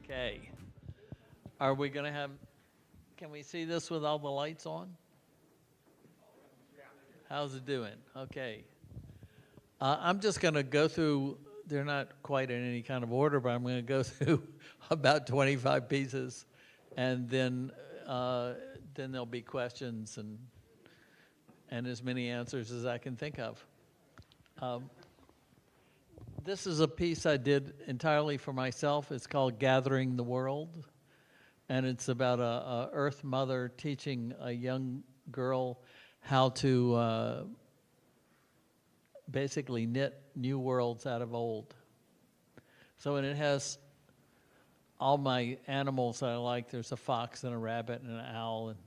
Okay. Are we going to have, can we see this with all the lights on? How's it doing? Okay. I'm just going to go through, they're not quite in any kind of order, but I'm going to go through about 25 pieces, and then there'll be questions and as many answers as I can think of. This is a piece I did entirely for myself. It's called Gathering the World, and it's about a Earth Mother teaching a young girl how to basically knit new worlds out of old. So, and it has all my animals that I like. There's a fox and a rabbit and an owl and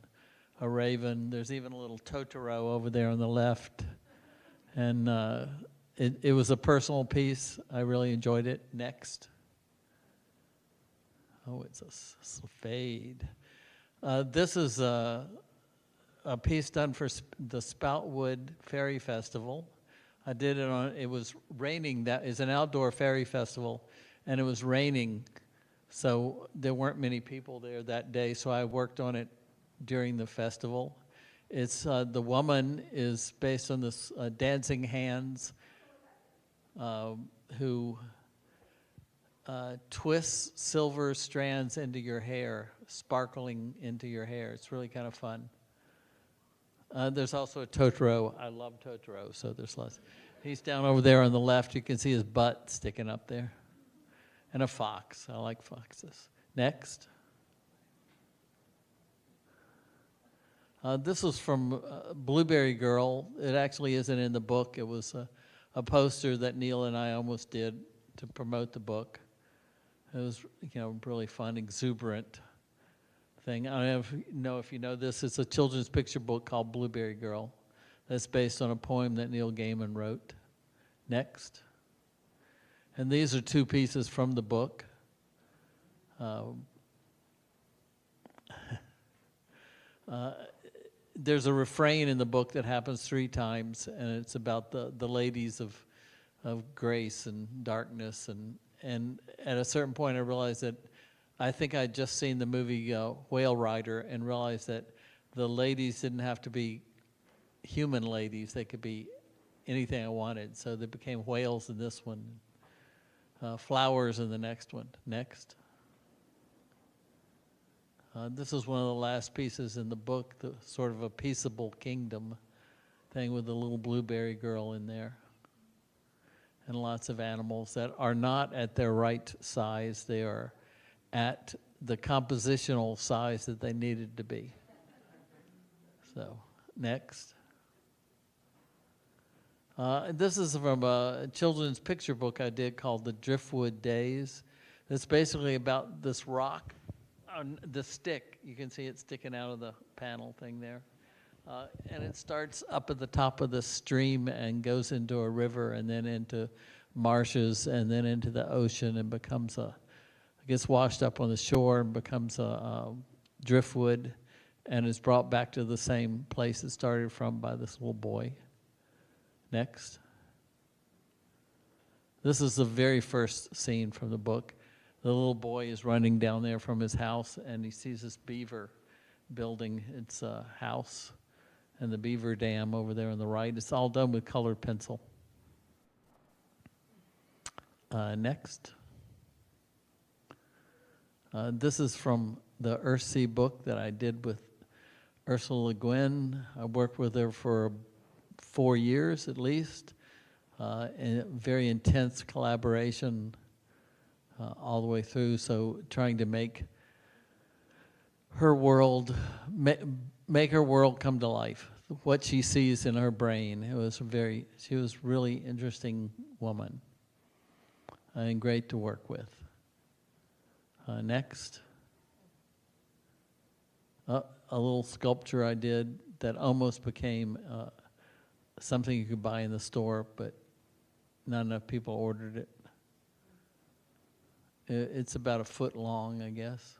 a raven. There's even a little Totoro over there on the left. And it was a personal piece. I really enjoyed it. Next. Oh, it's a fade. This is a piece done for the Spoutwood Fairy Festival. I did it on, it was raining, that is an outdoor fairy festival, and it was raining, so there weren't many people there that day, so I worked on it during the festival. It's, the woman is based on this dancing hands who twists silver strands into your hair, sparkling into your hair. It's really kind of fun. There's also a Totoro. I love Totoro, so there's less. He's down over there on the left. You can see his butt sticking up there. And a fox. I like foxes. Next. This was from Blueberry Girl. It actually isn't in the book. It was a poster that Neil and I almost did to promote the book. It was, really fun, exuberant thing. I don't know if you know this. It's a children's picture book called Blueberry Girl that's based on a poem that Neil Gaiman wrote. Next. And these are two pieces from the book. There's a refrain in the book that happens 3 times, and it's about the ladies of grace and darkness. And at a certain point, I realized that I think I'd just seen the movie Whale Rider and realized that the ladies didn't have to be human ladies. They could be anything I wanted. So they became whales in this one, flowers in the next one. Next. This is one of the last pieces in the book, the sort of a peaceable kingdom thing with the little blueberry girl in there. And lots of animals that are not at their right size. They are at the compositional size that they needed to be. So, next. This is from a children's picture book I did called The Driftwood Days. It's basically about this rock, the stick. You can see it sticking out of the panel thing there. And it starts up at the top of the stream and goes into a river and then into marshes and then into the ocean and gets washed up on the shore and becomes a driftwood and is brought back to the same place it started from by this little boy. Next. This is the very first scene from the book. The little boy is running down there from his house and he sees this beaver building its house and the beaver dam over there on the right. It's all done with colored pencil. Next. This is from the Earthsea book that I did with Ursula Le Guin. I worked with her for 4 years at least, in a very intense collaboration all the way through. So trying to make her world, make her world come to life. What she sees in her brain. She was a really interesting woman and great to work with. Next. A little sculpture I did that almost became something you could buy in the store, but not enough people ordered it. It's about 1 foot long, I guess.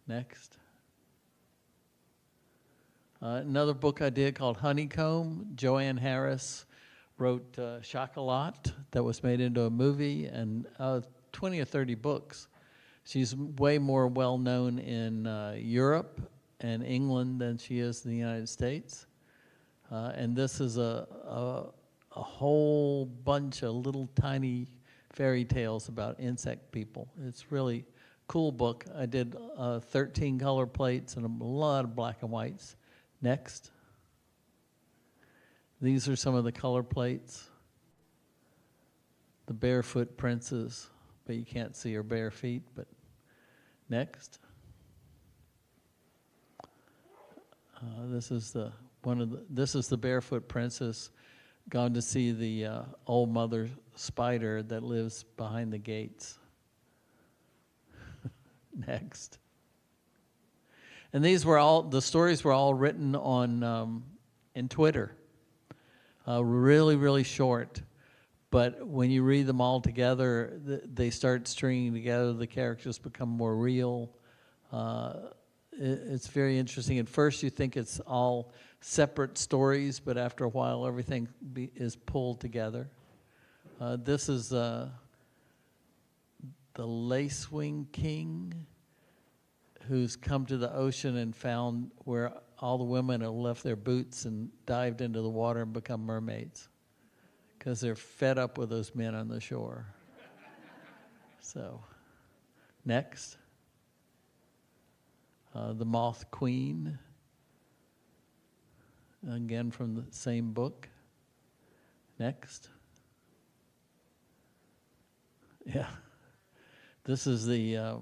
Next. Another book I did called Honeycomb. Joanne Harris wrote Chocolat that was made into a movie, and 20 or 30 books She's way more well known in Europe and England than she is in the United States. And this is a whole bunch of little tiny fairy tales about insect people. It's really cool book. I did 13 color plates and a lot of black and whites. Next. These are some of the color plates. The barefoot princess, but you can't see her bare feet, but next. This is the barefoot princess gone to see the old mother spider that lives behind the gates. Next. And the stories were all written on in Twitter. Really, really short. But when you read them all together, they start stringing together. The characters become more real. It's very interesting. At first, you think it's all separate stories, but after a while, everything is pulled together. This is the lacewing king who's come to the ocean and found where all the women have left their boots and dived into the water and become mermaids because they're fed up with those men on the shore. So, next. The Moth Queen, again from the same book. Next. Yeah. This is the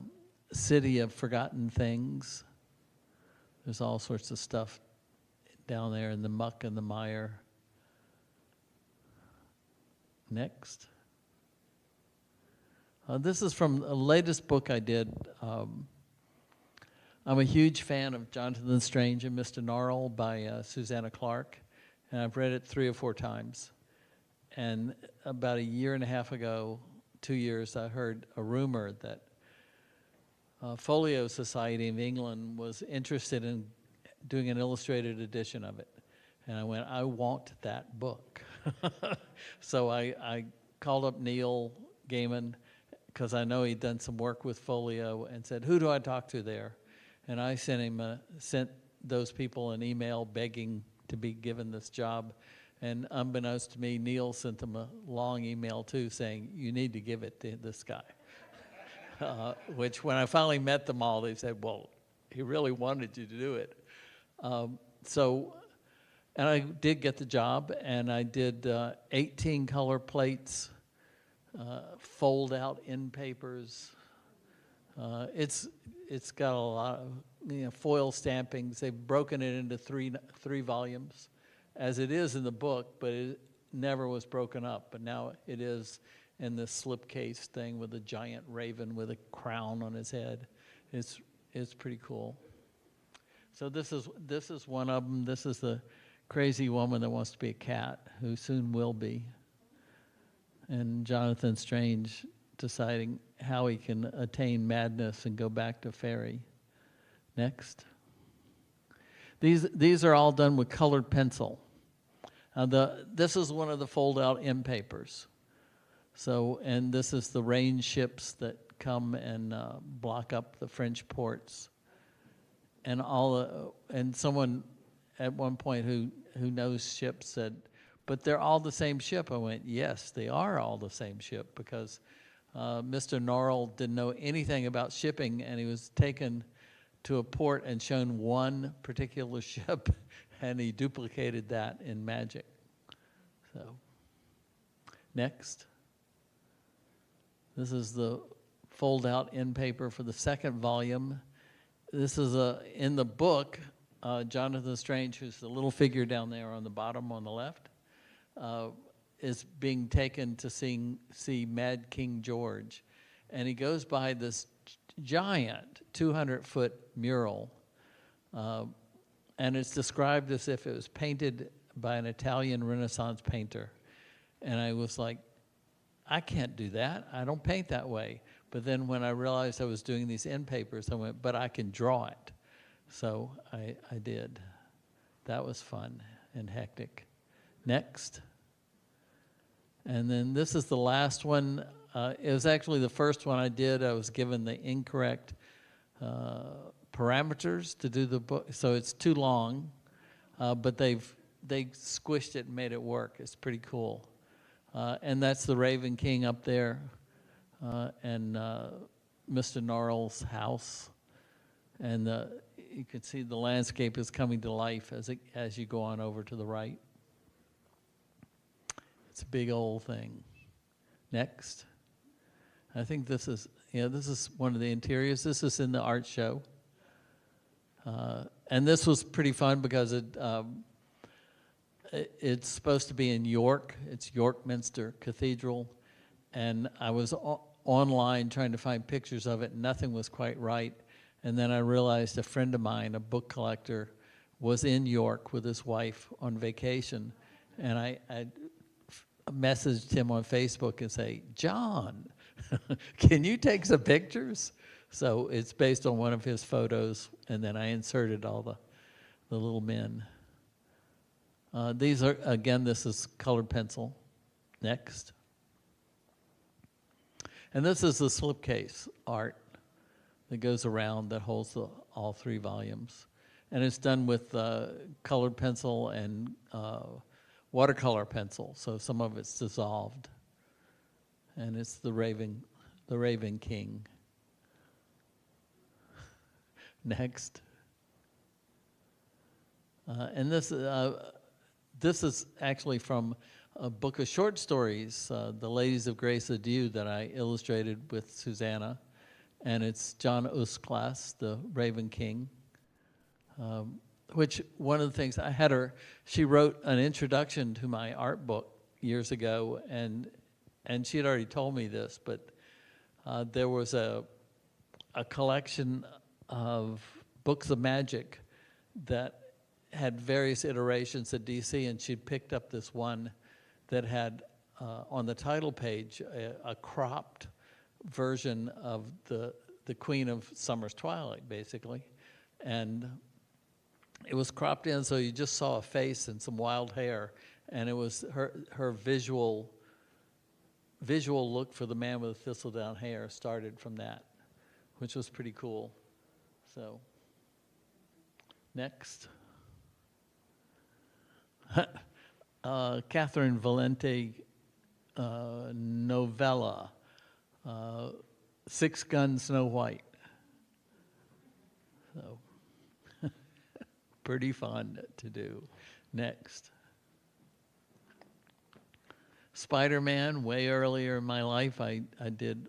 City of Forgotten Things. There's all sorts of stuff down there in the muck and the mire. Next. This is from the latest book I did. I'm a huge fan of Jonathan Strange and Mr. Norrell by Susanna Clarke, and I've read it 3 or 4 times. And about a year and a half ago, 2 years, I heard a rumor that Folio Society of England was interested in doing an illustrated edition of it. And I went, I want that book. So I called up Neil Gaiman, because I know he'd done some work with Folio, and said, who do I talk to there? And I sent those people an email begging to be given this job. And unbeknownst to me, Neil sent them a long email too saying, you need to give it to this guy. Which when I finally met them all, they said, well, he really wanted you to do it. And I did get the job, and I did 18 color plates, fold out end papers. It's got a lot of foil stampings. They've broken it into three volumes, as it is in the book, but it never was broken up. But now it is in this slipcase thing with a giant raven with a crown on his head. It's pretty cool. So this is one of them. This is the crazy woman that wants to be a cat, who soon will be. And Jonathan Strange deciding how he can attain madness and go back to fairy. Next. These are all done with colored pencil. This is one of the fold-out end papers. So, and this is the rain ships that come and block up the French ports. And and someone at one point who knows ships said, but they're all the same ship. I went, yes, they are all the same ship, because Mr. Norrell didn't know anything about shipping, and he was taken to a port and shown one particular ship, and he duplicated that in magic. So, next. This is the fold-out end paper for the second volume. This is in the book, Jonathan Strange, who's the little figure down there on the bottom on the left, is being taken to see Mad King George. And he goes by this giant 200-foot mural. And it's described as if it was painted by an Italian Renaissance painter. And I was like, I can't do that. I don't paint that way. But then when I realized I was doing these end papers, I went, but I can draw it. So I did. That was fun and hectic. Next. And then this is the last one. It was actually the first one I did. I was given the incorrect parameters to do the book, so it's too long, but they squished it and made it work. It's pretty cool. And that's the Raven King up there, and Mr. Gnarl's house. And you can see the landscape is coming to life as you go on over to the right. It's a big old thing. Next. I think this is one of the interiors. This is in the art show. And this was pretty fun because it's supposed to be in York. It's York Minster Cathedral. And I was online trying to find pictures of it, and nothing was quite right. And then I realized a friend of mine, a book collector, was in York with his wife on vacation. And I messaged him on Facebook and say, John, can you take some pictures? So it's based on one of his photos, and then I inserted all the little men. These are, again, this is colored pencil. Next. And this is the slipcase art that goes around that holds all 3 volumes. And it's done with colored pencil and watercolor pencil, so some of it's dissolved. And it's the Raven King. Next. And this is actually from a book of short stories, The Ladies of Grace Adieu, that I illustrated with Susanna. And it's John Usclass, the Raven King. Which one of the things I had her, she wrote an introduction to my art book years ago, and she had already told me this, but there was a collection of books of magic that had various iterations at DC, and she'd picked up this one that had on the title page a cropped version of the Queen of Summer's Twilight, basically, and it was cropped in, so you just saw a face and some wild hair, and it was her visual look for the man with the thistledown hair started from that, which was pretty cool. So, next. Catherine Valente novella, Six Gun Snow White. So. Pretty fun to do. Next. Spider-Man, way earlier in my life, I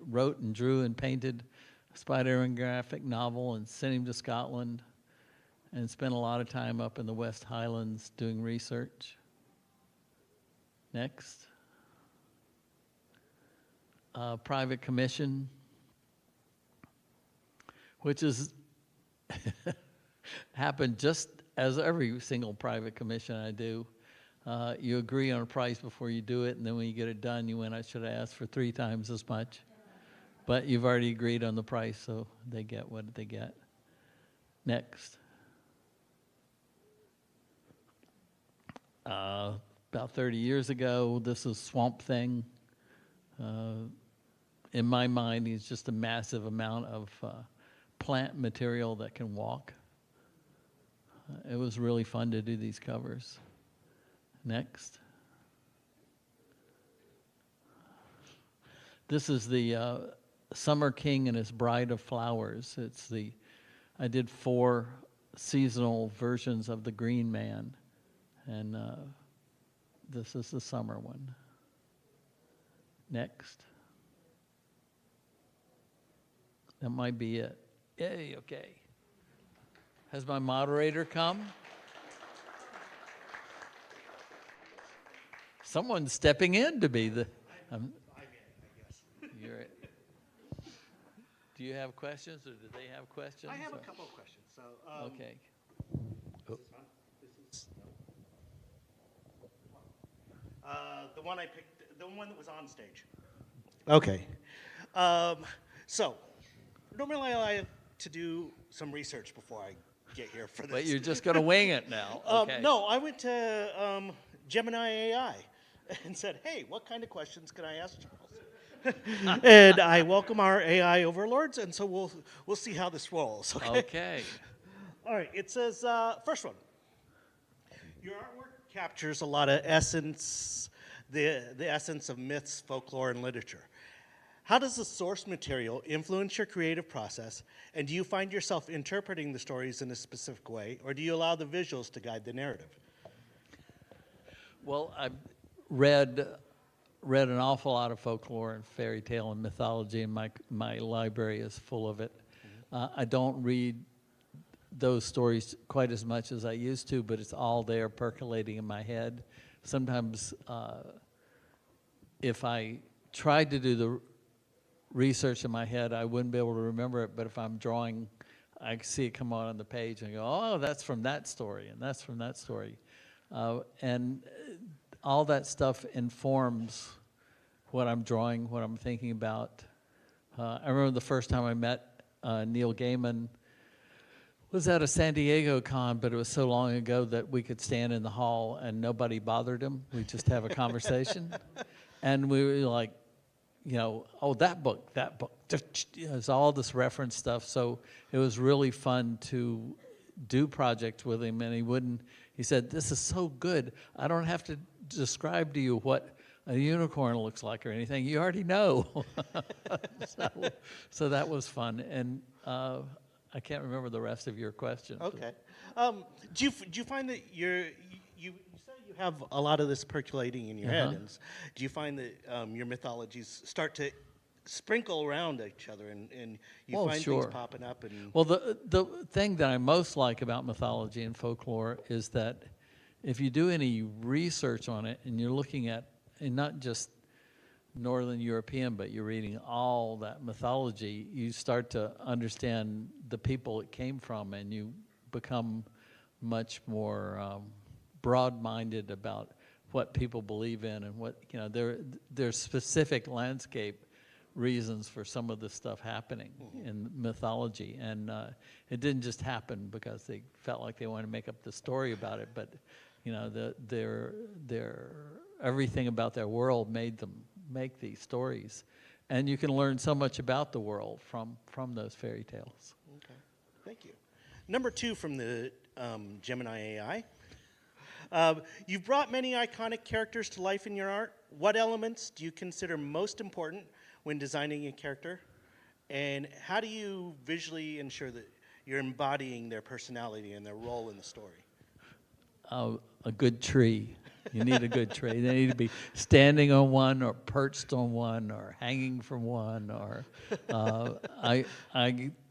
wrote and drew and painted a Spider-Man graphic novel and sent him to Scotland and spent a lot of time up in the West Highlands doing research. Next. Private commission, which is happened just as every single private commission I do. You agree on a price before you do it, and then when you get it done, you went, I should have asked for 3 times as much. But you've already agreed on the price, so they get what they get. Next. About 30 years ago, this is Swamp Thing. In my mind, he's just a massive amount of plant material that can walk. It was really fun to do these covers. Next. This is the Summer King and His Bride of Flowers. I did 4 seasonal versions of the Green Man, and this is the summer one. Next. That might be it. Yay, okay. Has my moderator come? Someone's stepping in to be the... I'm in, I guess. You're right. Do you have questions, or do they have questions? I have a couple of questions. So, okay. The one I picked, the one that was on stage. Okay. So, normally I like to do some research before I get here for this. But you're just going to wing it now. Okay. No, I went to Gemini AI and said, hey, what kind of questions can I ask Charles? And I welcome our AI overlords, and so we'll see how this rolls. Okay. Okay. All right. It says first one. Your artwork captures a lot of essence, the essence of myths, folklore, and literature. How does the source material influence your creative process, and do you find yourself interpreting the stories in a specific way, or do you allow the visuals to guide the narrative? Well, I've read an awful lot of folklore and fairy tale and mythology, and my library is full of it. I don't read those stories quite as much as I used to, but it's all there percolating in my head. Sometimes if I tried to do the research in my head, I wouldn't be able to remember it, but if I'm drawing, I see it come on the page and go, oh, that's from that story, and that's from that story. And all that stuff informs what I'm drawing, what I'm thinking about. I remember the first time I met Neil Gaiman was at a San Diego con, but it was so long ago that we could stand in the hall and nobody bothered him. We'd just have a conversation. And we were like, you know, oh, that book. It's all this reference stuff. So it was really fun to do projects with him, and he said, this is so good. I don't have to describe to you what a unicorn looks like or anything. You already know. So that was fun. And I can't remember the rest of your question. Okay. Do you find that you say you have a lot of this percolating in your head, and do you find that your mythologies start to sprinkle around each other, and you find things popping up? And well, the thing that I most like about mythology and folklore is that if you do any research on it, and you're looking at, and not just Northern European, but you're reading all that mythology, you start to understand the people it came from, and you become much more broad-minded about what people believe in, and what, you know, there's specific landscape reasons for some of this stuff happening in mythology, and it didn't just happen because they felt like they wanted to make up the story about it, but you know, their everything about their world made them make these stories, and you can learn so much about the world from those fairy tales. Okay, thank you. Number 2 from the Gemini AI. You've brought many iconic characters to life in your art. What elements do you consider most important when designing a character, and how do you visually ensure that you're embodying their personality and their role in the story? A good tree. You need a good tree. They need to be standing on one, or perched on one, or hanging from one. Or I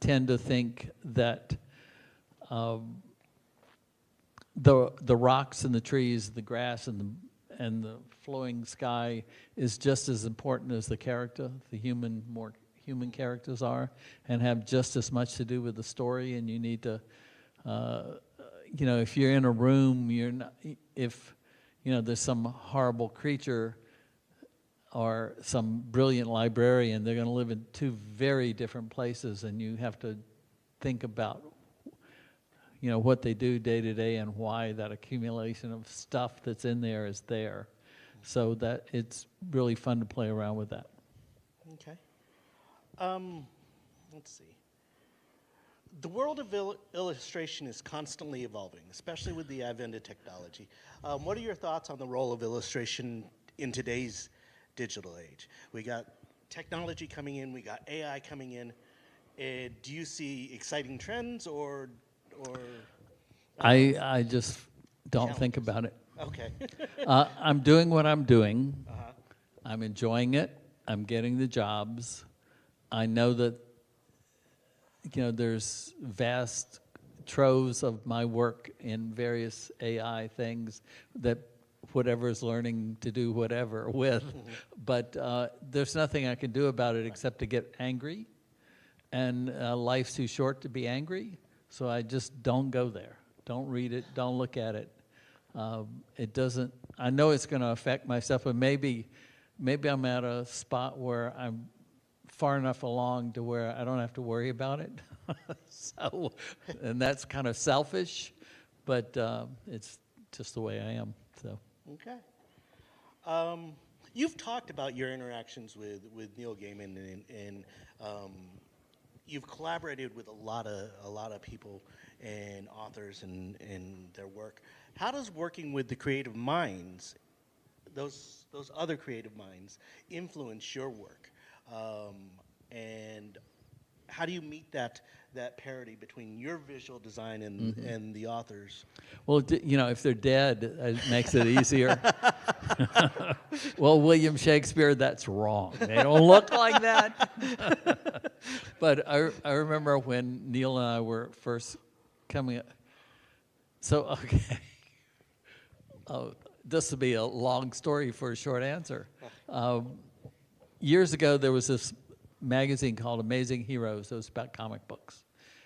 tend to think that the rocks and the trees, the grass and the flowing sky is just as important as the character. More human characters are, and have just as much to do with the story. And you need to, you know, if you're in a room, if you know there's some horrible creature or some brilliant librarian, they're going to live in 2 very different places, and you have to think about, you know, what they do day to day and why that accumulation of stuff that's in there is there. So that it's really fun to play around with that. Okay. Let's see. The world of illustration is constantly evolving, especially with the advent of technology. What are your thoughts on the role of illustration in today's digital age? We got technology coming in, we got AI coming in. Do you see exciting trends, or I just don't think about it. Okay. I'm doing what I'm doing. I'm enjoying it. I'm getting the jobs. I know that, you know, there's vast troves of my work in various AI things that whatever is learning to do whatever with, but there's nothing I can do about it except to get angry, and life's too short to be angry, so I just don't go there. Don't read it, don't look at it. It doesn't, I know it's going to affect myself, but maybe I'm at a spot where I'm far enough along to where I don't have to worry about it. So, and that's kind of selfish, but it's just the way I am. So. Okay. You've talked about your interactions with Neil Gaiman, and you've collaborated with a lot of people and authors and their work. How does working with the creative minds, those other creative minds, influence your work? And how do you meet that parity between your visual design and the authors? Well, if they're dead, it makes it easier. Well, William Shakespeare, that's wrong. They don't look like that. But I remember when Neil and I were first coming up. So, okay. This will be a long story for a short answer. Years ago, there was this magazine called Amazing Heroes. It was about comic books.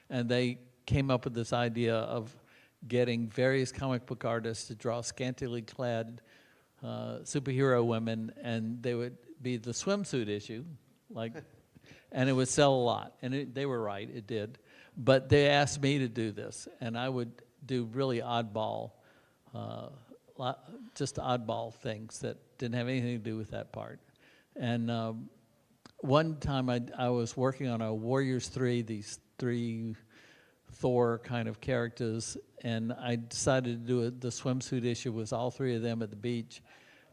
And they came up with this idea of getting various comic book artists to draw scantily clad superhero women, and they would be the swimsuit issue, and it would sell a lot. And they were right, it did. But they asked me to do this, and I would do really just oddball things that didn't have anything to do with that part. And one time I was working on a Warriors 3, these 3 Thor kind of characters, and I decided to do the swimsuit issue was all 3 of them at the beach.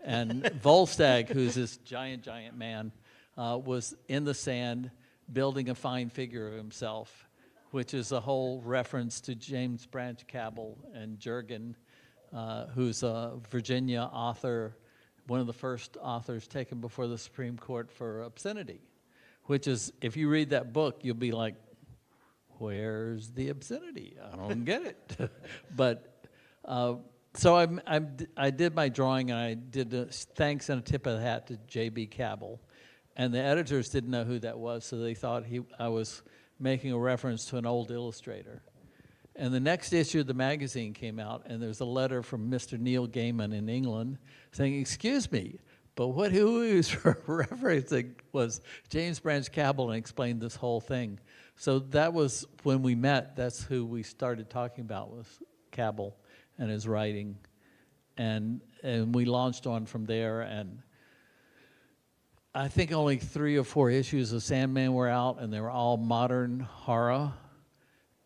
And Volstagg, who's this giant man, was in the sand building a fine figure of himself, which is a whole reference to James Branch Cabell and Jurgen, who's a Virginia author, one of the first authors taken before the Supreme Court for obscenity, which is, if you read that book, you'll be like, where's the obscenity? I don't get it. But so I did my drawing, and I did a thanks and a tip of the hat to J.B. Cabell. And the editors didn't know who that was, so they thought I was making a reference to an old illustrator. And the next issue of the magazine came out, and there's a letter from Mr. Neil Gaiman in England saying, excuse me, but who he was referencing was James Branch Cabell, and explained this whole thing. So that was when we met. That's who we started talking about, was Cabell and his writing. And we launched on from there, and I think only 3 or 4 issues of Sandman were out, and they were all modern horror.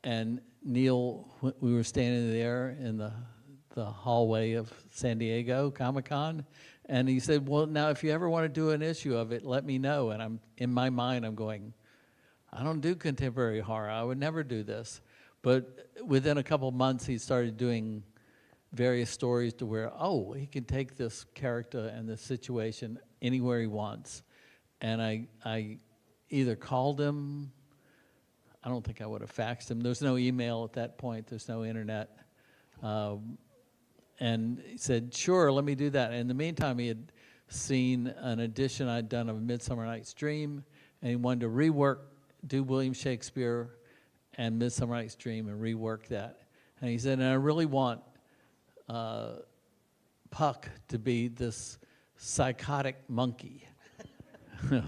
And Neil, we were standing there in the hallway of San Diego Comic-Con, and he said, well, now if you ever want to do an issue of it, let me know. And in my mind, I'm going, I don't do contemporary horror. I would never do this. But within a couple months, he started doing various stories to where, he can take this character and this situation anywhere he wants. And I either called him, I don't think I would have faxed him. There's no email at that point. There's no internet. And he said, sure, let me do that. And in the meantime, he had seen an edition I'd done of Midsummer Night's Dream, and he wanted to do William Shakespeare and Midsummer Night's Dream and rework that. And he said, and I really want Puck to be this psychotic monkey.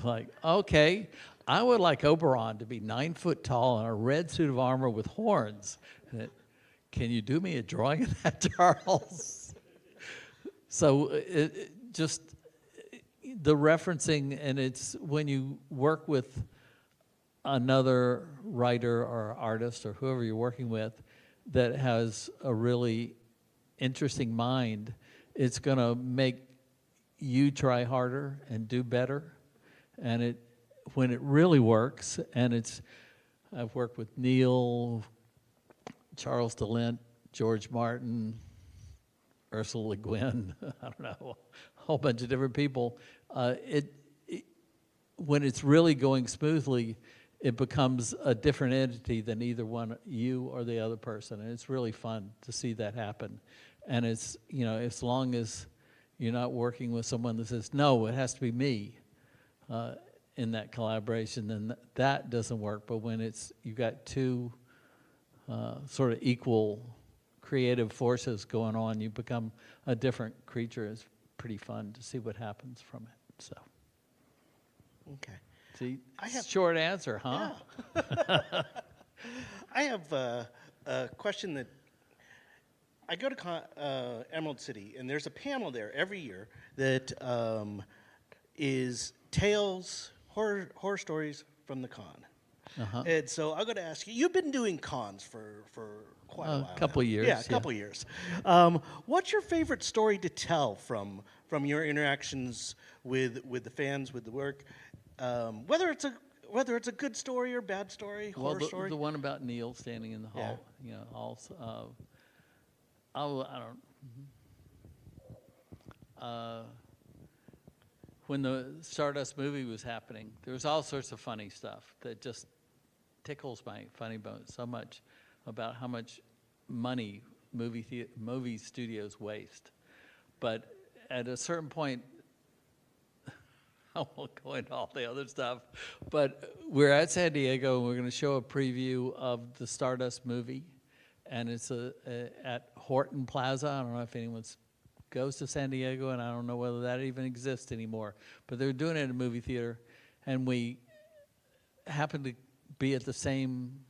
Like, okay, I would like Oberon to be 9 foot tall in a red suit of armor with horns. Can you do me a drawing of that, Charles? So just the referencing, and it's when you work with another writer or artist or whoever you're working with that has a really interesting mind, it's going to make you try harder and do better. And when it really works, and I've worked with Neil, Charles DeLint, George Martin, Ursula Le Guin, I don't know, a whole bunch of different people. When it's really going smoothly, it becomes a different entity than either one, you or the other person, and it's really fun to see that happen. And it's, as long as you're not working with someone that says, no, it has to be me in that collaboration, then that doesn't work. But when you've got 2 sort of equal creative forces going on, you become a different creature. It's pretty fun to see what happens from it. So, okay. See, short answer, huh? Yeah. I have a question that I go to Emerald City, and there's a panel there every year that is horror stories from the con. Uh-huh. And so I'm going to ask you, you've been doing cons for quite a while. A couple now. years. Yeah, a couple years. What's your favorite story to tell from your interactions with the fans, with the work? Whether it's a good story or bad story, horror story? The one about Neil standing in the hall, you know, also, I don't. When the Stardust movie was happening, there was all sorts of funny stuff that just tickles my funny bone so much about how much money movie studios waste. But at a certain point, I won't go into all the other stuff, but we're at San Diego and we're going to show a preview of the Stardust movie, and it's at Horton Plaza. I don't know if anyone goes to San Diego, and I don't know whether that even exists anymore, but they're doing it in a movie theater, and we happened to be at the same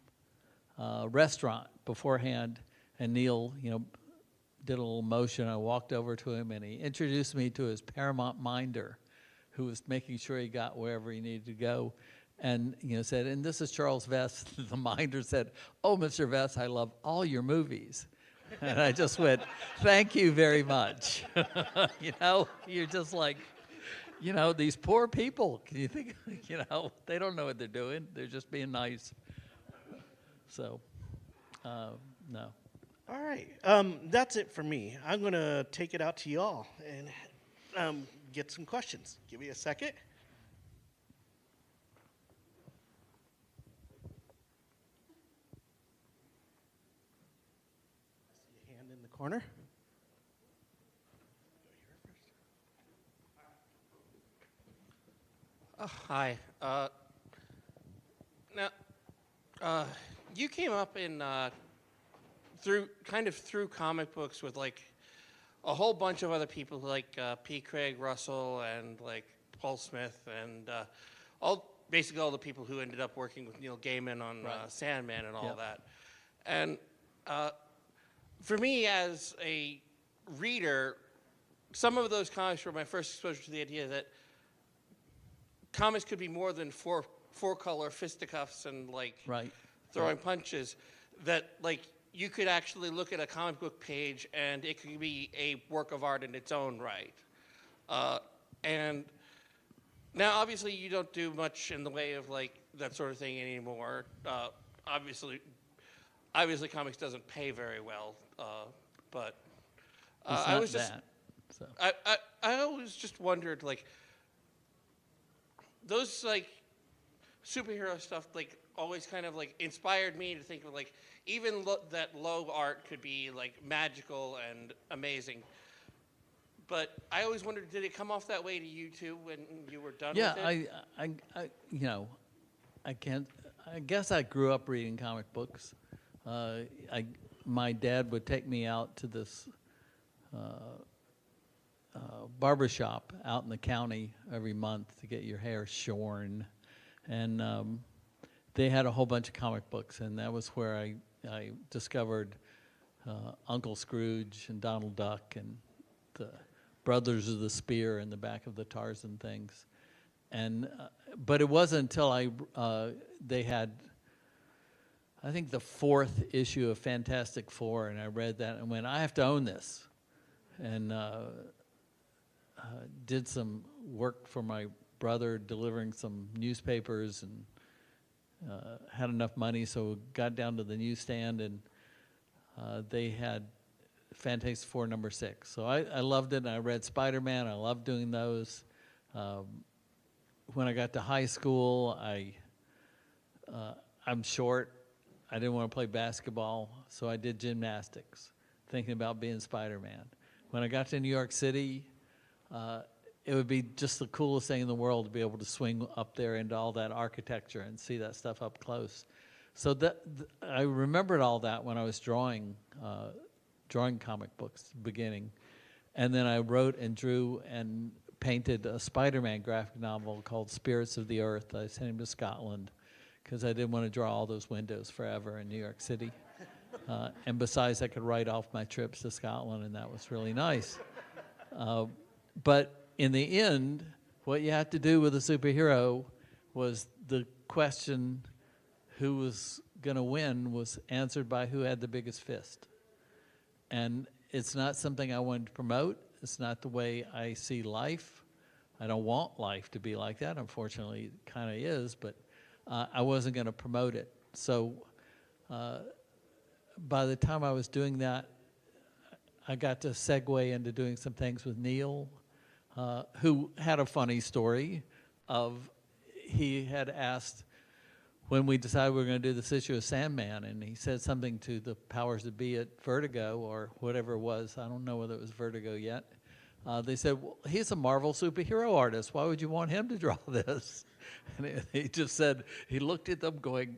restaurant beforehand, and Neil, you know, did a little motion. I walked over to him, and he introduced me to his Paramount minder, who was making sure he got wherever he needed to go, and you know, said, "And this is Charles Vess." The minder said, "Oh, Mr. Vess, I love all your movies." And I just went, "Thank you very much." You know, you're just like, you know, these poor people. Can you think, you know, they don't know what they're doing. They're just being nice. So, no. All right. That's it for me. I'm going to take it out to y'all and get some questions. Give me a second. I see a hand in the corner. Hi. Now, you came up in through comic books with like a whole bunch of other people like P. Craig Russell and like Paul Smith and basically all the people who ended up working with Neil Gaiman on Sandman and all that. And for me as a reader, some of those comics were my first exposure to the idea that comics could be more than four-color fisticuffs and like throwing punches. That like you could actually look at a comic book page and it could be a work of art in its own right. And now obviously you don't do much in the way of like that sort of thing anymore. Obviously comics doesn't pay very well. But I was just I always just wondered like those like superhero stuff like always kind of like inspired me to think of like even that low art could be like magical and amazing. But I always wondered, did it come off that way to you too when you were done with it? Yeah, I you know, I guess I grew up reading comic books. My dad would take me out to this barber shop out in the county every month to get your hair shorn, and they had a whole bunch of comic books, and that was where I discovered Uncle Scrooge and Donald Duck and the Brothers of the Spear in the back of the Tarzan things, and but it wasn't until they had, I think, the 4th issue of Fantastic Four, and I read that and went, I have to own this, and did some work for my brother delivering some newspapers, and had enough money, so got down to the newsstand, and they had Fantastic Four #6. So I loved it, and I read Spider-Man. I loved doing those. When I got to high school, I'm short. I didn't want to play basketball, so I did gymnastics, thinking about being Spider-Man. When I got to New York City, it would be just the coolest thing in the world to be able to swing up there into all that architecture and see that stuff up close. So I remembered all that when I was drawing comic books at the beginning. And then I wrote and drew and painted a Spider-Man graphic novel called Spirits of the Earth. I sent him to Scotland because I didn't want to draw all those windows forever in New York City. And besides, I could write off my trips to Scotland, and that was really nice. But in the end, what you have to do with a superhero was the question who was going to win was answered by who had the biggest fist. And it's not something I wanted to promote. It's not the way I see life. I don't want life to be like that. Unfortunately, it kind of is, but I wasn't going to promote it. So by the time I was doing that, I got to segue into doing some things with Neil, who had a funny story of he had asked when we decided we were going to do this issue of Sandman, and he said something to the powers that be at Vertigo or whatever it was. I don't know whether it was Vertigo yet. They said, well, he's a Marvel superhero artist. Why would you want him to draw this? And he just said, he looked at them going,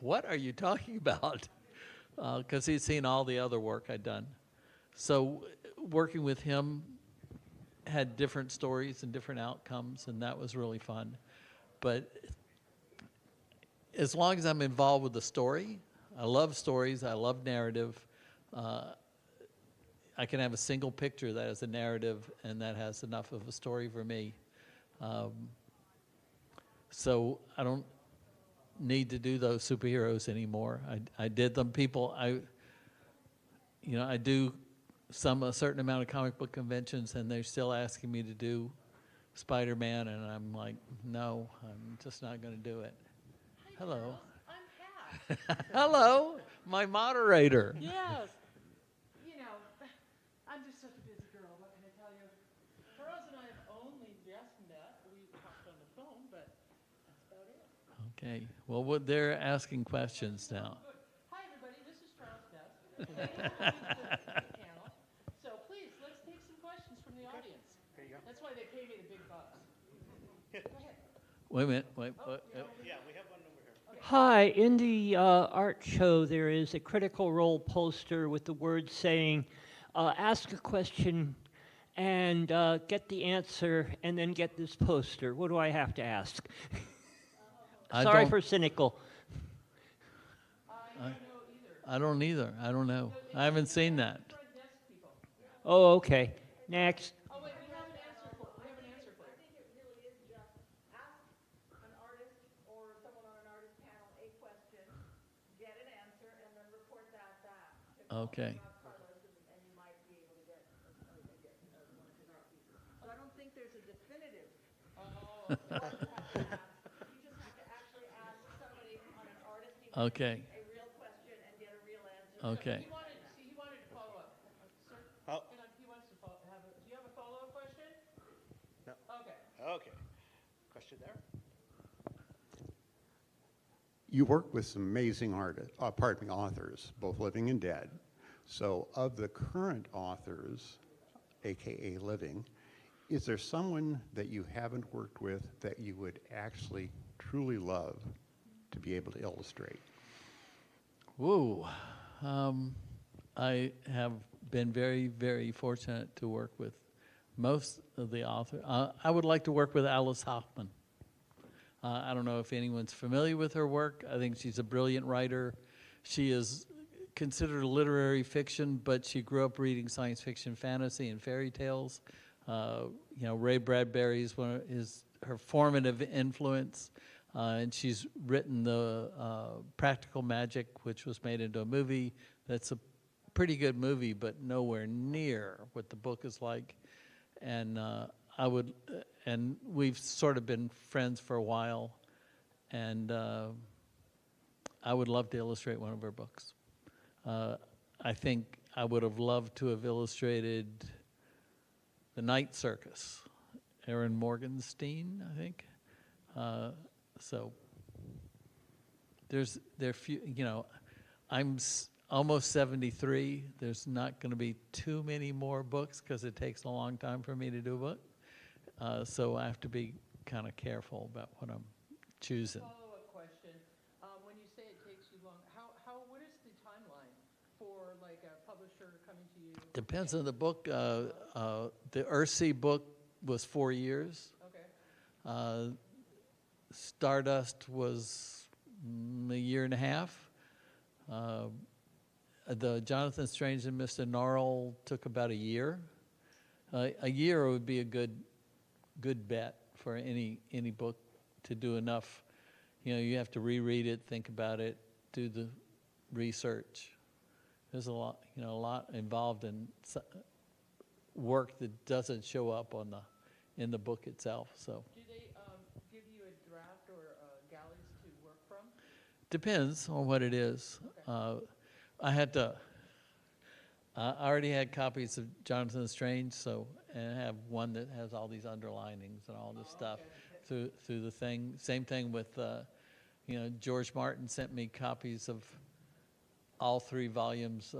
what are you talking about? Because he'd seen all the other work I'd done. So working with him had different stories and different outcomes, and that was really fun. But as long as I'm involved with the story, I love stories, I love narrative. I can have a single picture that has a narrative and that has enough of a story for me. So I don't need to do those superheroes anymore. I did them. I do a certain amount of comic book conventions, and they're still asking me to do Spider-Man, and I'm like, no, I'm just not going to do it. Hello. I'm Pat. Hello, my moderator. Yes. You know, I'm just such a busy girl. What can I tell you? Charles and I have only just met. We talked on the phone, but that's about it. Okay. Well, they're asking questions now. Good. Hi, everybody. This is Charles Vess. The panel. So please, let's take some questions from the audience. There you go. That's why they pay me the big bucks. Go ahead. Wait a minute. Yeah, we have one over here. Hi, in the art show there is a Critical Role poster with the words saying, ask a question and get the answer and then get this poster. What do I have to ask? Sorry for cynical. I don't either. I don't know. I haven't seen that. Front desk people. Oh, okay. Next. Oh, wait, we have an answer for it. We have an answer for it. I think it really is just ask an artist or someone on an artist panel a question, get an answer, and then report that back. Okay. Carlos, and you might be able to get one of his art pieces. So I don't think there's a definitive. Oh, You just have to actually ask somebody on an artist Okay. a real question and get a real answer. Okay. he wanted to follow up. Sir, Oh. hang on, he wants to do you have a follow-up question? No. Okay. Okay. Question there? You work with some amazing authors, both living and dead. So of the current authors, AKA living, is there someone that you haven't worked with that you would actually truly love to be able to illustrate? Whoa. I have been very, very fortunate to work with most of the authors. I would like to work with Alice Hoffman. I don't know if anyone's familiar with her work. I think she's a brilliant writer. She is considered literary fiction, but she grew up reading science fiction, fantasy, and fairy tales. Ray Bradbury is her formative influence, and she's written the Practical Magic, which was made into a movie. That's a pretty good movie, but nowhere near what the book is like. And and we've sort of been friends for a while, and I would love to illustrate one of her books. I think I would have loved to have illustrated The Night Circus, Aaron Morgenstein, I think. So there few, I'm almost 73. There's not going to be too many more books because it takes a long time for me to do a book. So I have to be kind of careful about what I'm choosing. Follow-up question. When you say it takes you long, what is the timeline for like a publisher coming to you? Depends on the book. The Earthsea book was 4 years. Okay. Stardust was a year and a half. The Jonathan Strange and Mr. Norrell took about a year. A year would be a good bet for any book to do enough. You know, you have to reread it, think about it, do the research. There's a lot, you know, a lot involved in work that doesn't show up in the book itself. So Do they give you a draft or galleys to work from? depends on what it is. I already had copies of Jonathan Strange, so, and I have one that has all these underlinings and all this stuff through the thing. Same thing with, you know, George Martin sent me copies of all 3 volumes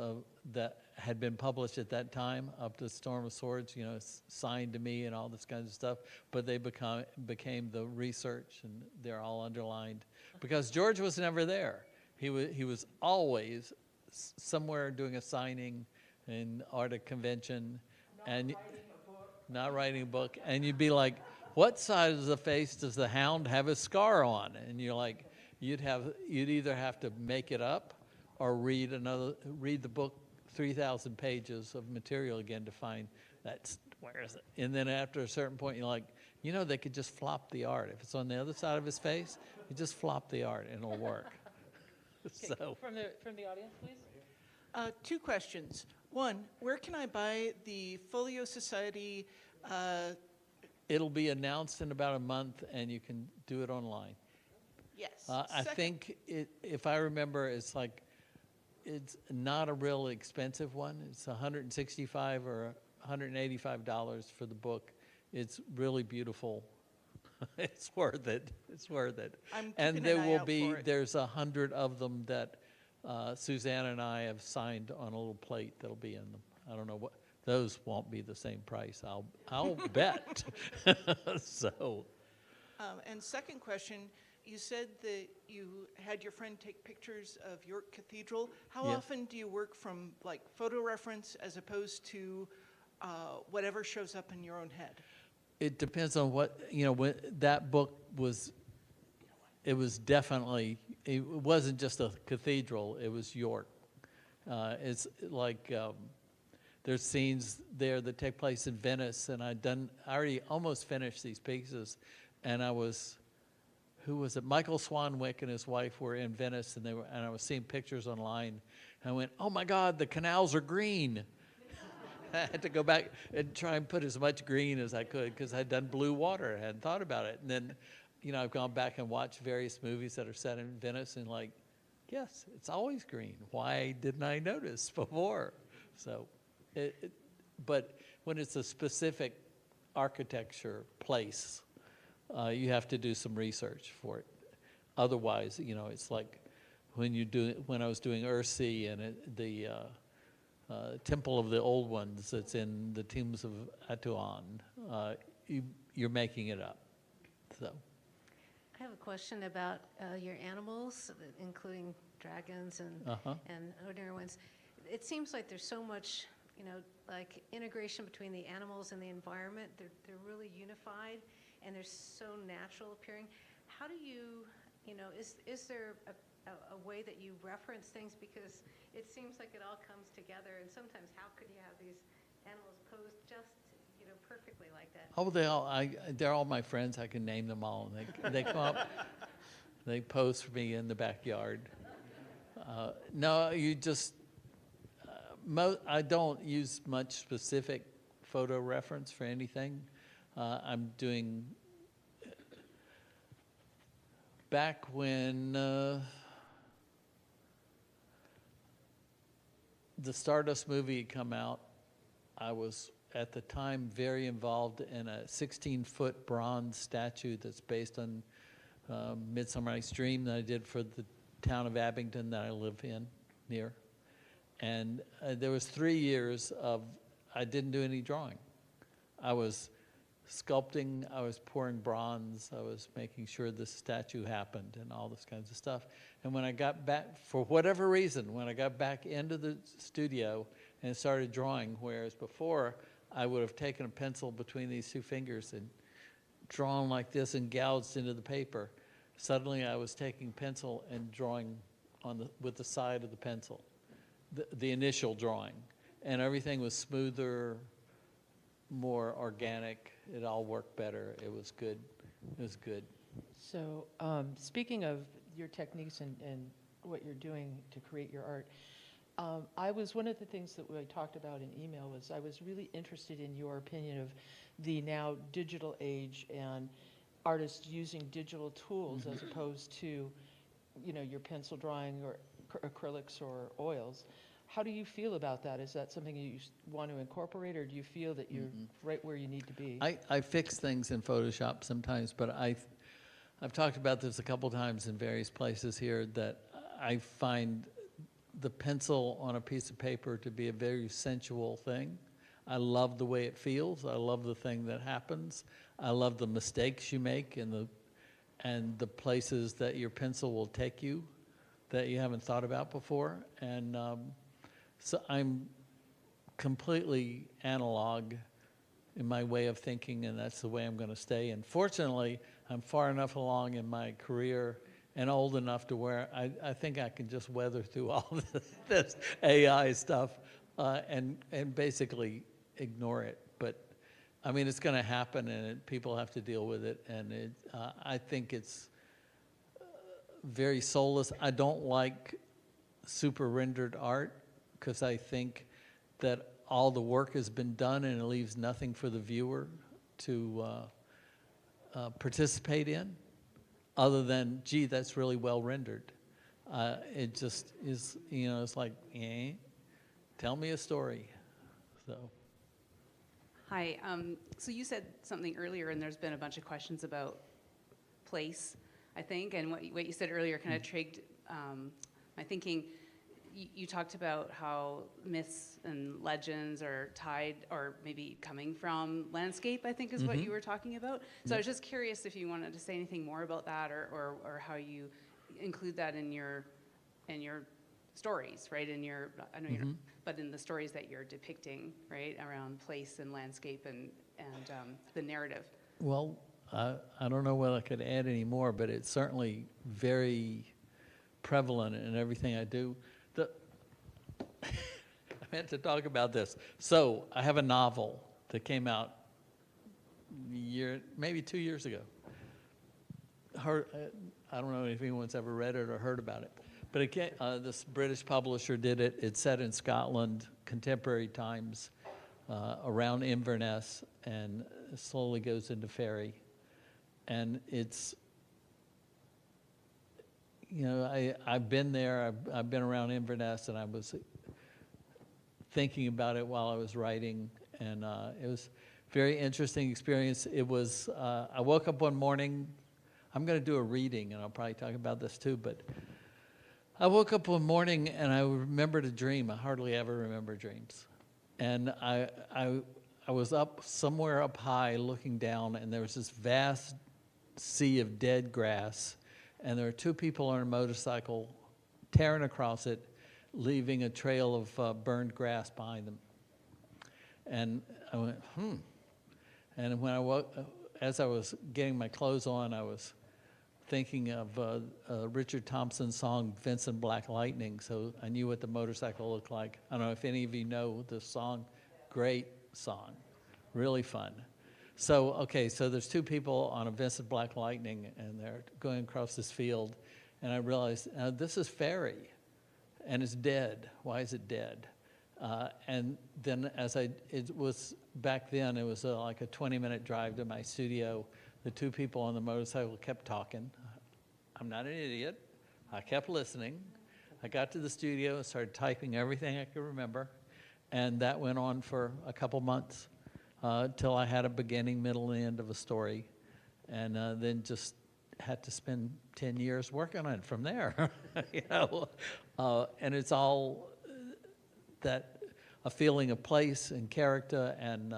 that had been published at that time, up to Storm of Swords, you know, signed to me and all this kind of stuff. But they became the research, and they're all underlined because George was never there. He was always somewhere doing a signing and art a convention, and not writing a book. And you'd be like, what side of the face does the hound have a scar on? And you're like, you'd either have to make it up or read the book 3,000 pages of material again to find where is it? And then after a certain point, you're like, you know, they could just flop the art. If it's on the other side of his face, you just flop the art and it'll work. So From the audience, please. 2 questions. One, where can I buy the Folio Society? it'll be announced in about a month, and you can do it online. Yes. I think, if I remember, it's not a real expensive one. It's $165 or $185 for the book. It's really beautiful. It's worth it. It's worth it. I'm And keeping there an eye will out be, for it. there's 100 of them that Suzanne and I have signed on a little plate that'll be in them. I don't know what, those won't be the same price, I'll bet. So, And second question, you said that you had your friend take pictures of York Cathedral. How Yes. often do you work from like photo reference as opposed to whatever shows up in your own head? it depends on what, when that book was, it was definitely, it wasn't just a cathedral, it was York. It's like, there's scenes there that take place in Venice, and I already almost finished these pieces, and who was it? Michael Swanwick and his wife were in Venice, and I was seeing pictures online, and I went, oh my God, the canals are green. I had to go back and try and put as much green as I could because I'd done blue water. I hadn't thought about it. And then, I've gone back and watched various movies that are set in Venice and like, yes, it's always green. Why didn't I notice before? So, but when it's a specific architecture place, you have to do some research for it. Otherwise, it's like when I was doing Earthsea and the Temple of the Old Ones that's in the tombs of Atuan, you're making it up. So, I have a question about your animals, including dragons and ordinary ones. It seems like there's so much, like integration between the animals and the environment. They're really unified, and they're so natural appearing. How do you, is there a way that you reference things, because it seems like it all comes together, and sometimes how could you have these animals posed just perfectly like that? oh, they're all my friends. I can name them all. They come up, they pose for me in the backyard. No, you just, I don't use much specific photo reference for anything. I'm doing, back when the Stardust movie had come out, I was at the time very involved in a 16-foot bronze statue that's based on Midsummer Night's Dream that I did for the town of Abington that I live near. And there was 3 years I didn't do any drawing. I was sculpting, I was pouring bronze, I was making sure the statue happened and all this kinds of stuff. And when I got back, for whatever reason, when I got back into the studio and started drawing, whereas before I would have taken a pencil between these two fingers and drawn like this and gouged into the paper, suddenly I was taking pencil and drawing with the side of the pencil, the initial drawing. And everything was smoother, more organic. It all worked better. It was good. It was good. So, speaking of your techniques and what you're doing to create your art, I was, one of the things that we talked about in email was I was really interested in your opinion of the now digital age and artists using digital tools as opposed to, you know, your pencil drawing or acrylics or oils. How do you feel about that? Is that something you want to incorporate, or do you feel that you're right where you need to be? I fix things in Photoshop sometimes, but I've talked about this a couple times in various places here, that I find the pencil on a piece of paper to be a very sensual thing. I love the way it feels. I love the thing that happens. I love the mistakes you make and the places that your pencil will take you that you haven't thought about before. And so I'm completely analog in my way of thinking, and that's the way I'm going to stay. And fortunately, I'm far enough along in my career and old enough to where I think I can just weather through all this AI stuff and basically ignore it. But I mean, it's going to happen, and people have to deal with it. And I think it's very soulless. I don't like super rendered art because I think that all the work has been done and it leaves nothing for the viewer to participate in, other than, gee, that's really well rendered. It just is, you know, it's like, tell me a story. So. Hi. So you said something earlier, and there's been a bunch of questions about place, I think, and what you said earlier kind of trigged my thinking. You talked about how myths and legends are tied, or maybe coming from landscape, I think is what you were talking about. So I was just curious if you wanted to say anything more about that, or how you include that in your stories, right? In your, I know you're, but in the stories that you're depicting, right, around place and landscape and the narrative. Well, I don't know whether I could add any more, but it's certainly very prevalent in everything I do. I meant to talk about this. So I have a novel that came out maybe 2 years ago. I don't know if anyone's ever read it or heard about it, but this British publisher did it. It's set in Scotland, contemporary times, around Inverness, and slowly goes into Ferry. And it's, you know, I've been there. I've been around Inverness, and I was thinking about it while I was writing, and it was a very interesting experience. It was, I woke up one morning. I'm going to do a reading, and I'll probably talk about this too, but I woke up one morning and I remembered a dream. I hardly ever remember dreams. And I was up somewhere up high looking down, and there was this vast sea of dead grass, and there were two people on a motorcycle tearing across it, leaving a trail of burned grass behind them. And I went, And when I woke, as I was getting my clothes on, I was thinking of Richard Thompson's song, Vincent Black Lightning, so I knew what the motorcycle looked like. I don't know if any of you know this song. Great song, really fun. So, okay, so there's two people on a Vincent Black Lightning, and they're going across this field, and I realized, this is Ferry, and it's dead. Why is it dead? And then it was back then, it was like a 20-minute drive to my studio. The two people on the motorcycle kept talking. I'm not an idiot. I kept listening. I got to the studio and started typing everything I could remember. And that went on for a couple months till I had a beginning, middle, and end of a story. And then just had to spend 10 years working on it from there. You know? And it's all a feeling of place and character, and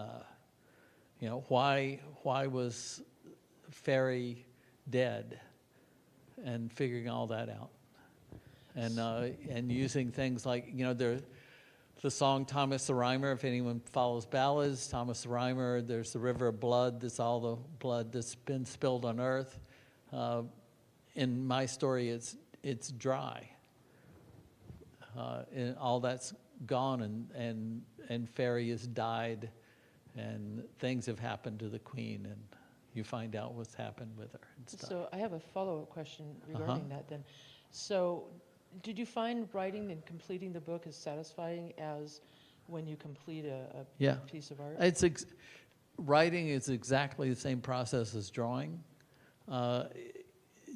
you know, why was Ferry dead, and figuring all that out, and using things like, you know, the song Thomas the Rhymer, if anyone follows ballads, Thomas the Rhymer, there's the river of blood, that's all the blood that's been spilled on earth. In my story, it's dry. And all that's gone, and Ferry has died, and things have happened to the Queen, you find out what's happened with her and stuff. So I have a follow-up question regarding that then. So did you find writing and completing the book as satisfying as when you complete a Yeah. piece of art? Writing is exactly the same process as drawing.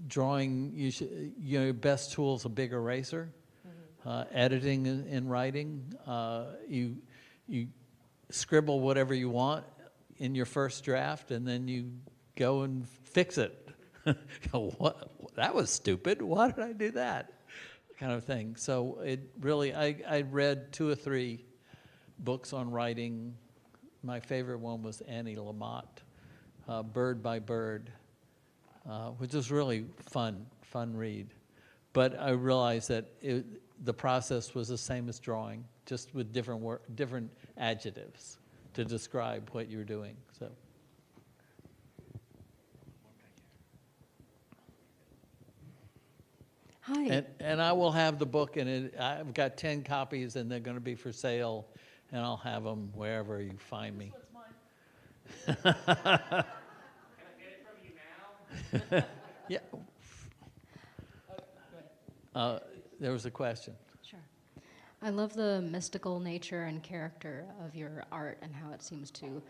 Drawing, your best tool is a big eraser. Editing and writing, you scribble whatever you want in your first draft, and then you go and fix it. What? That was stupid. Why did I do that? Kind of thing. So it really, I read 2 or 3 books on writing. My favorite one was Annie Lamott, Bird by Bird, which was really fun read. But I realized that the process was the same as drawing, just with different adjectives to describe what you're doing. So. Hi. And I will have the book, and I've got 10 copies, and they're going to be for sale, and I'll have them wherever you find me. Can I get it from you now? Yeah. There was a question. Sure. I love the mystical nature and character of your art and how it seems to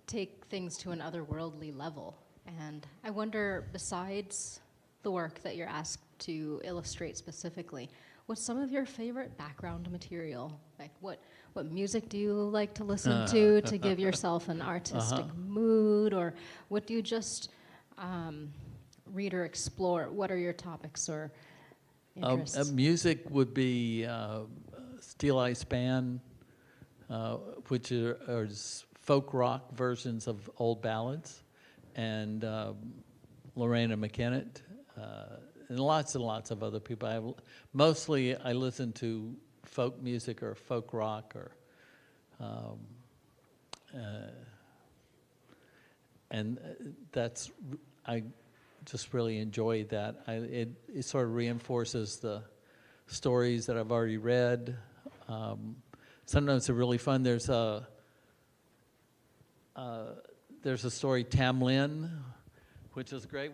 take things to an otherworldly level. And I wonder, besides the work that you're asked to illustrate specifically, what's some of your favorite background material? Like what music do you like to listen to give yourself an artistic mood? Or what do you just read or explore? What are your topics or interests? Music would be Steel Ice Band, which are folk rock versions of old ballads, and Lorena McKennett, and lots of other people. Mostly I listen to folk music or folk rock, or and I just really enjoy that. It sort of reinforces the stories that I've already read. Sometimes they're really fun. There's a story, Tam Lin, which is great.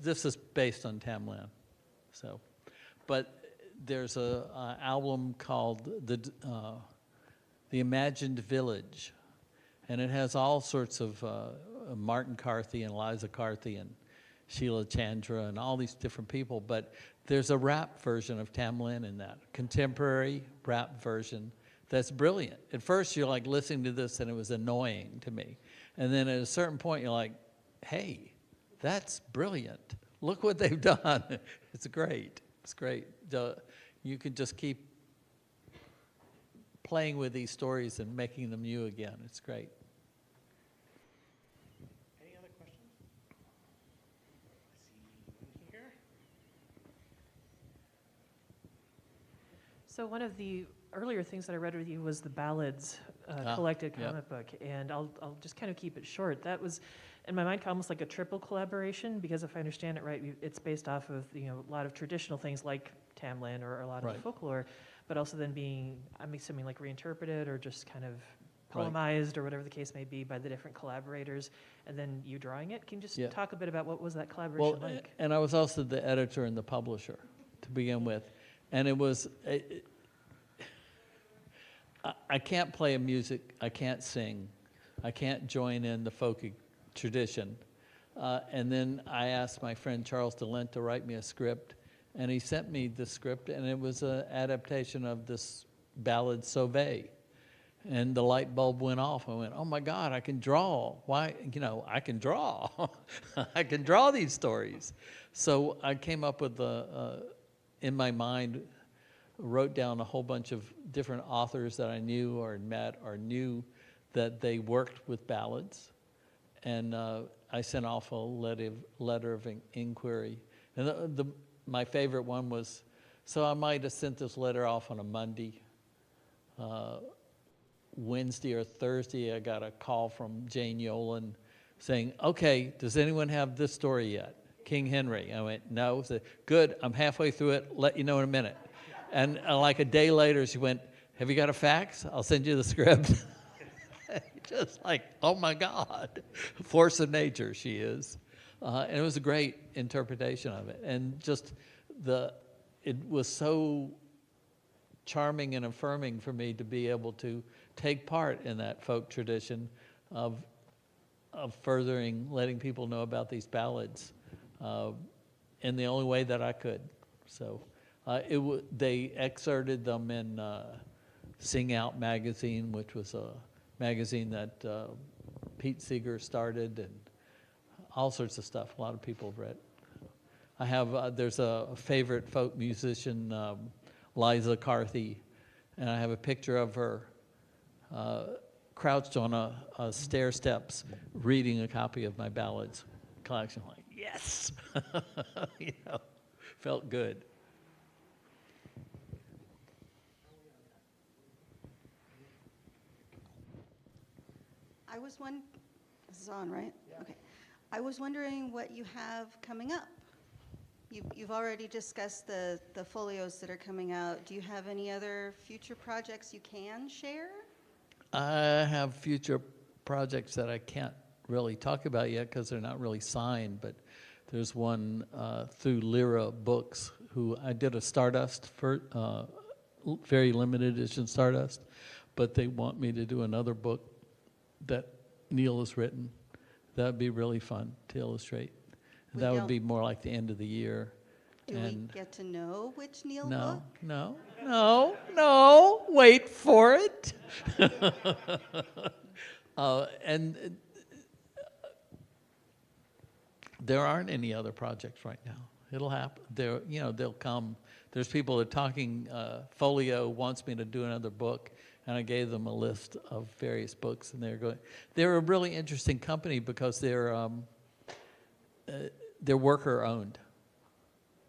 This is based on Tam Lin, so. But there's a album called The Imagined Village, and it has all sorts of Martin Carthy and Liza Carthy and Sheila Chandra and all these different people. But there's a rap version of Tam Lin in that, contemporary rap version that's brilliant. At first you're like listening to this and it was annoying to me. And then at a certain point you're like, hey, that's brilliant. Look what they've done. It's great. It's great. You can just keep playing with these stories and making them new again. It's great. Any other questions? I see one here. So one of the earlier things that I read with you was the Ballads collected comic book, and I'll just kind of keep it short. That was, in my mind, almost like a triple collaboration, because if I understand it right, it's based off of a lot of traditional things like Tam Lin or a lot of the folklore, but also then being, I'm assuming, like reinterpreted or just kind of poemized or whatever the case may be by the different collaborators, and then you drawing it. Can you just talk a bit about what was that collaboration like? And I was also the editor and the publisher to begin with, and it was. I can't play music, I can't sing, I can't join in the folky tradition. And then I asked my friend Charles DeLint to write me a script, and he sent me the script, and it was an adaptation of this ballad Sauvé. And the light bulb went off. I went, oh my God, I can draw. Why, I can draw. I can draw these stories. So I came up with in my mind, wrote down a whole bunch of different authors that I knew or met or knew that they worked with ballads. And I sent off a letter of inquiry. And my favorite one was, so I might have sent this letter off on a Monday. Wednesday or Thursday, I got a call from Jane Yolen saying, okay, does anyone have this story yet? King Henry. I went, no. I said, good, I'm halfway through it, let you know in a minute. And like a day later, she went, have you got a fax? I'll send you the script. Just like, oh my God, force of nature she is. And it was a great interpretation of it. And just it was so charming and affirming for me to be able to take part in that folk tradition of furthering, letting people know about these ballads in the only way that I could. So they excerpted them in Sing Out magazine, which was a magazine that Pete Seeger started, and all sorts of stuff. A lot of people have read. I have, there's a favorite folk musician, Liza Carthy, and I have a picture of her crouched on a stair steps reading a copy of my ballads collection. Like, yes! You know, felt good. This is on, right? Yeah. Okay. I was wondering what you have coming up. You've already discussed the folios that are coming out. Do you have any other future projects you can share? I have future projects that I can't really talk about yet because they're not really signed, but there's one through Lyra Books, who I did a Stardust, for very limited edition Stardust, but they want me to do another book that Neil has written. That would be really fun to illustrate. That would be more like the end of the year. Do we get to know which Neil book? No, wait for it. And there aren't any other projects right now. It'll happen. They'll come. There's people that are talking. Folio wants me to do another book, and I gave them a list of various books, and they're a really interesting company because they're worker owned.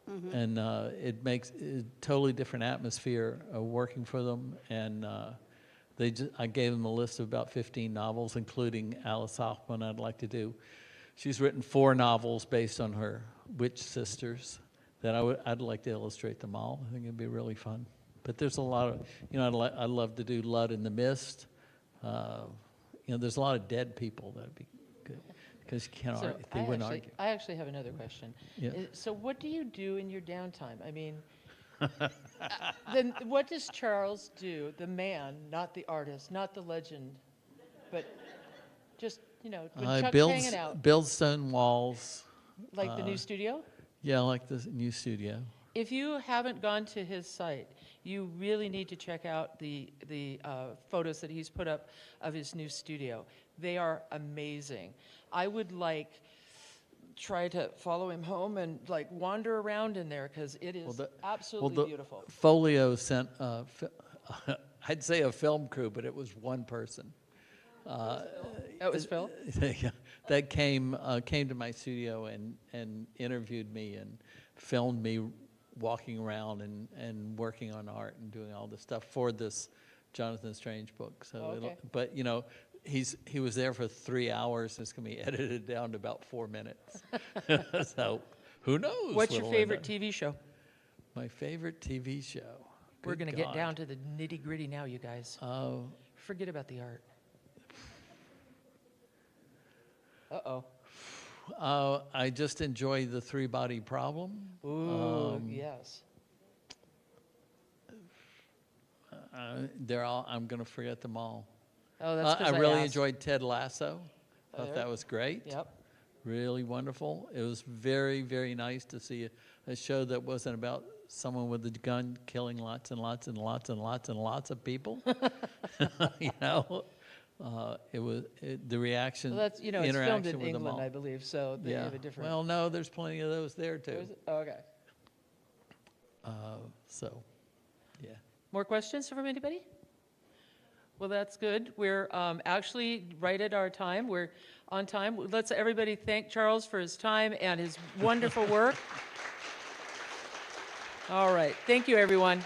Mm-hmm. And it makes a totally different atmosphere working for them. And I gave them a list of about 15 novels, including Alice Hoffman I'd like to do. She's written 4 novels based on her witch sisters that I'd like to illustrate them all. I think it'd be really fun. But there's a lot of, I'd love to do Lud in the Mist. There's a lot of dead people that'd be good. Because you can't argue, they wouldn't argue. I actually have another question. Yeah. So what do you do in your downtime? I mean, then what does Charles do, the man, not the artist, not the legend, but just, when Chuck's hanging out? Builds stone walls. Like the new studio? Yeah, like the new studio. If you haven't gone to his site, you really need to check out the photos that he's put up of his new studio. They are amazing. I would try to follow him home and wander around in there because it is absolutely beautiful. Folio sent, I'd say a film crew, but it was one person. That was Phil? Yeah, that came to my studio and interviewed me and filmed me walking around and working on art and doing all this stuff for this Jonathan Strange book. So, but he was there for 3 hours. It's going to be edited down to about 4 minutes. So who knows? What's your favorite TV show? My favorite TV show. We're going to get down to the nitty gritty now, you guys. Forget about the art. Uh-oh. I just enjoy the 3-Body Problem. Ooh, yes. They're all. I'm going to forget them all. Oh, that's 'cause I really asked. enjoyed Ted Lasso. Thought that was great. Yep. Really wonderful. It was very, very nice to see a show that wasn't about someone with a gun killing lots and lots and lots and lots and lots of people. It was the reaction. Well, that's it's filmed in England, I believe, so they have a different. Well, no, there's plenty of those there too. Oh, okay. So, yeah. More questions from anybody? Well, that's good. We're actually right at our time. We're on time. Let's everybody thank Charles for his time and his wonderful work. All right. Thank you, everyone.